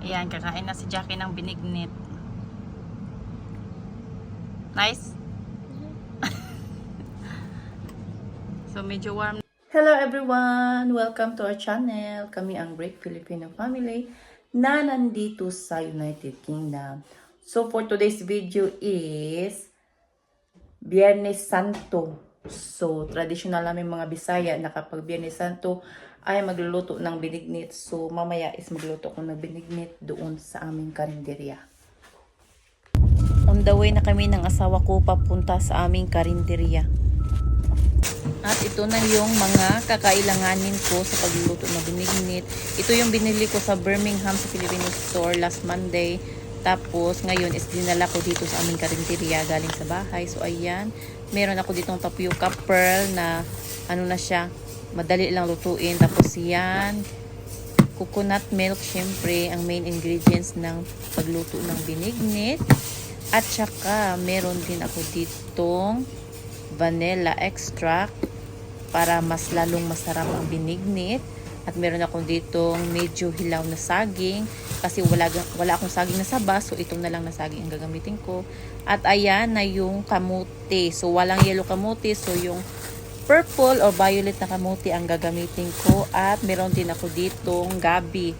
Ayan, kakain na si Jackie ng binignit. Nice? So, medyo warm. Hello everyone! Welcome to our channel. Kami ang Great Filipino Family na nandito sa United Kingdom. So, for today's video is Biyernes Santo. So, traditional namin mga Bisaya na kapag Biyernes Santo ay magluluto ng binignit. So, mamaya is magluto ko ng binignit doon sa aming karinderya. On the way na kami ng asawa ko papunta sa aming karinderya. At ito na yung mga kakailanganin ko sa pagluluto ng binignit. Ito yung binili ko sa Birmingham sa Filipino store last Monday. Tapos ngayon is dinala ko dito sa aming karinderya galing sa bahay. So ayan, meron ako ditong tapioca pearl na ano na siya, madali lang lutuin. Tapos yan, coconut milk, syempre ang main ingredients ng pagluto ng binignit. At saka meron din ako ditong vanilla extract para mas lalong masarap ang binignit. At meron ako ditong medyo hilaw na saging kasi wala akong saging na saba, so ito na lang na saging ang gagamitin ko. At ayan na yung kamote. So walang yellow kamote, so yung purple or violet na kamote ang gagamitin ko. At meron din ako ditong gabi.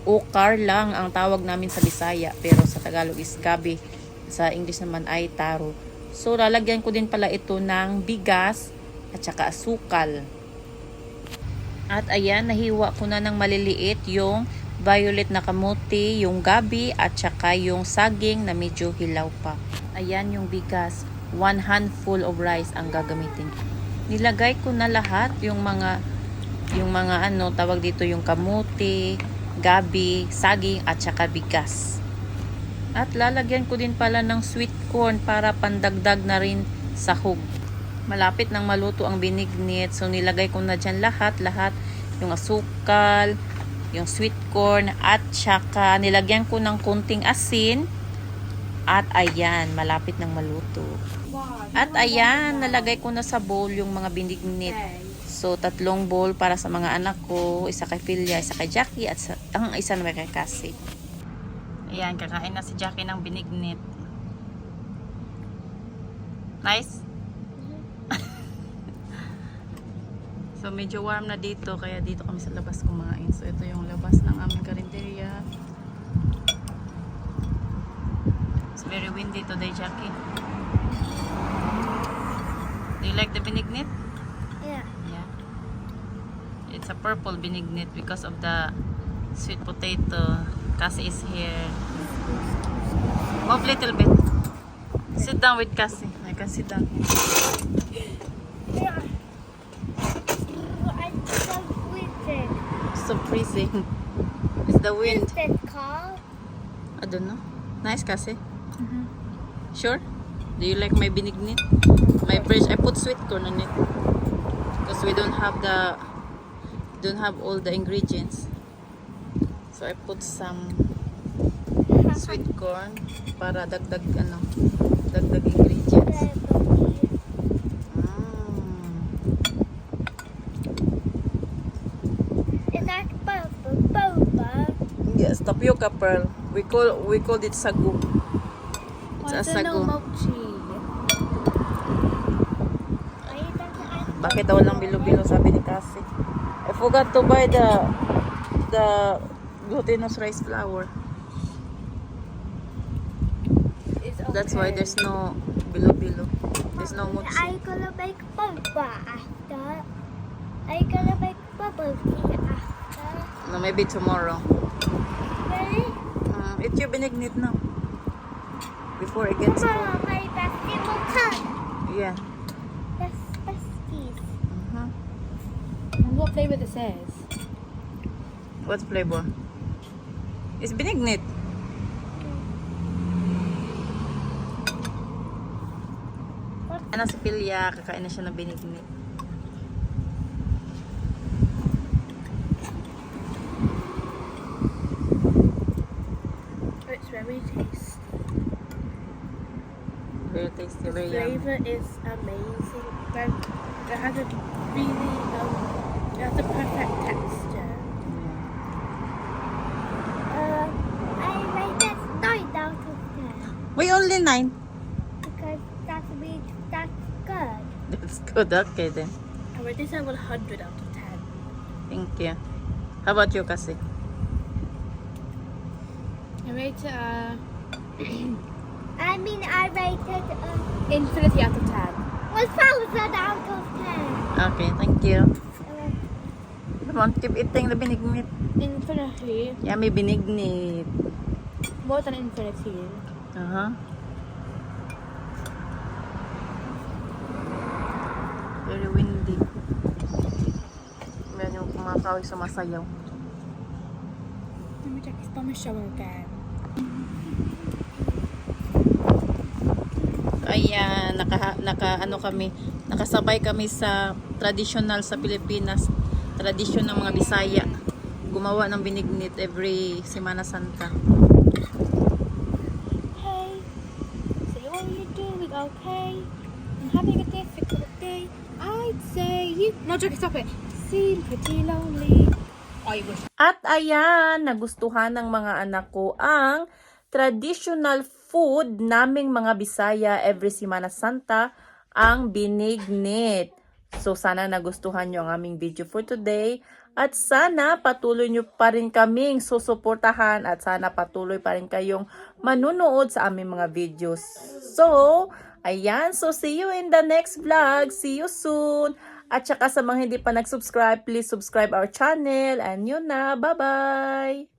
Ukar lang ang tawag namin sa Bisaya, pero sa Tagalog is gabi. Sa English naman ay taro. So lalagyan ko din pala ito ng bigas at saka asukal. At ayan, nahiwa ko na ng maliliit yung violet na kamote, yung gabi, at saka yung saging na medyo hilaw pa. Ayan yung bigas. 1 handful of rice ang gagamitin. Nilagay ko na lahat yung mga ano, tawag dito yung kamote, gabi, saging, at saka bigas. At lalagyan ko din pala ng sweet corn para pandagdag na rin sahog. Malapit nang maluto ang binignit. So nilagay ko na dyan lahat. Yung asukal, yung sweet corn, at saka nilagyan ko ng kunting asin. At ayan, malapit nang maluto. At ayan, nalagay ko na sa bowl yung mga binignit. So 3 bowl para sa mga anak ko. Isa kay Pilya, isa kay Jackie, at ang isa naman kay Cassie. Ayan, kakain na si Jackie ng binignit. Nice? So medyo warm na dito, kaya dito kami sa labas kumain. So ito yung labas ng aming karinderya. It's very windy today, Jackie. Do you like the binignit? Yeah. Yeah. It's a purple binignit because of the sweet potato. Cassie is here. Move little bit. Sit down with Cassie. I can sit down here. Yeah. I'm so freezing. So freezing. It's the wind. Is that called? I don't know. Nice, Cassie. Sure? Do you like my binignit? My fresh. I put sweet corn on it because we don't have all the ingredients. So I put some sweet corn para dagdag ingredients. Is that boba? Yes, tapioca pearl. We called it sagu. It's a sagu. Bakit walang bilo-bilo, sabi ni Cassie. I forgot to buy the glutinous rice flour. That's why there's no bilo-bilo. There's no mochi. I'm gonna make boba after. I'm gonna make bubble tea after. No, maybe tomorrow. Really? Eat your binignit now. Before it gets cold. Mama, my basketball cup. Yeah. That's besties. And what flavour this is? What flavor? It's binignit. Ano si Pilya, kakain na siya ng binignit. It's very tasty. Very tasty, The very yummy. flavor is amazing. It has a really it has a perfect texture. Why only 9? Because that's good. That's good. Okay then. I rate this 100 out of 10. Thank you. How about you, kasi? I rate it I rated infinity out of 10. 1,000 out of 10. Okay, thank you. Come on, keep eating the binignit. Infinity. Yummy binignit. More than infinity. Uh-huh. Very windy. Meron yung kumakawig sumasayaw. Let me check his stomach shower again. Ayan, nakasabay kami sa traditional sa Pilipinas, tradisyon ng mga Bisaya. Gumawa ng binignit every Semana Santa. Hey, so what are you doing? Okay, I'm having a difficult day. I'd say you. No, Jackie, stop it. Seem pretty lonely. Oh, you wish. At ayan, nagustuhan ng mga anak ko ang traditional food naming mga Bisaya every Semana Santa, ang binignit. So sana nagustuhan nyo ang aming video for today. At sana patuloy nyo pa rin kaming susuportahan at sana patuloy pa rin kayong manunood sa aming mga videos. So, ayan. So, see you in the next vlog. See you soon. At saka sa mga hindi pa nag-subscribe, please subscribe our channel. And yun na. Bye-bye!